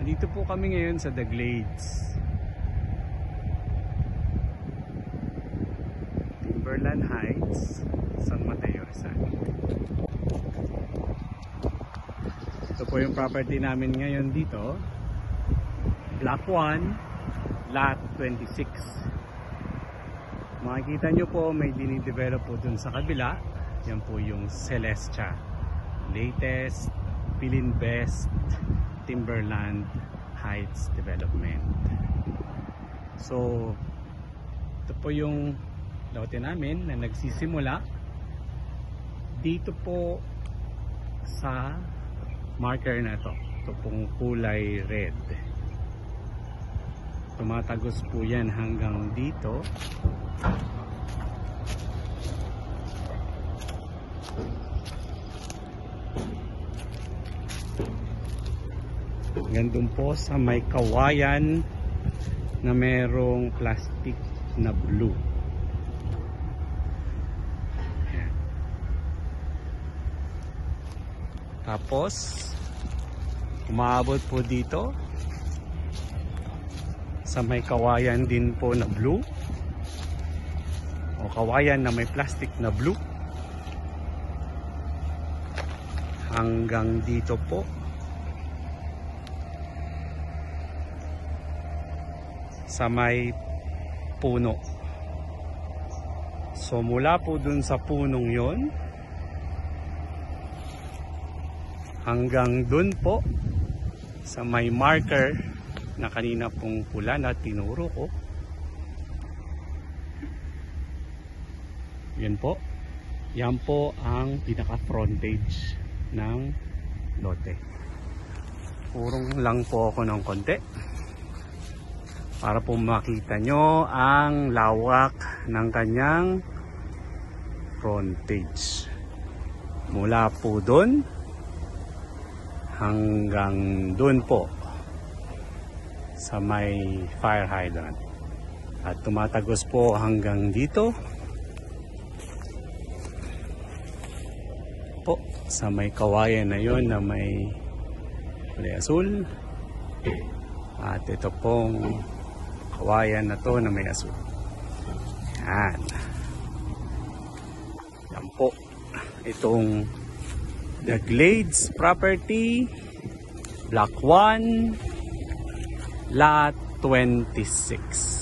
Dito po kami ngayon sa The Glades, Timberland Heights, San Mateo, Rizal. Ito po yung property namin ngayon dito, Block 1, Lot 26. Makikita nyo po may dinidevelop po dun sa kabila. Yan po yung Celestia, latest Pilinvest Timberland Heights Development. So ito po yung lote namin na nagsisimula dito po sa marker na to. Ito pong kulay red. Tumatagos po yan hanggang dito. Hanggang dun po sa may kawayan na merong plastic na blue. Ayan. Tapos umaabot po dito sa may kawayan din po na blue, o kawayan na may plastic na blue, hanggang dito po sa may puno. So mula po dun sa punong yon hanggang dun po sa may marker na kanina pong pula na tinuro ko. Yan po. Yan po ang pinaka frontage ng lote. Purong lang po ako ng konti para po makita nyo ang lawak ng kanyang frontage. Mula po doon hanggang doon po sa may fire hydrant. At tumatagos po hanggang dito po sa may kawayan na yon na may kulay asul. At ito pong kawayan na to na may asul. Yan. Yan po. Itong The Glades Property, Block 1, Lot 26.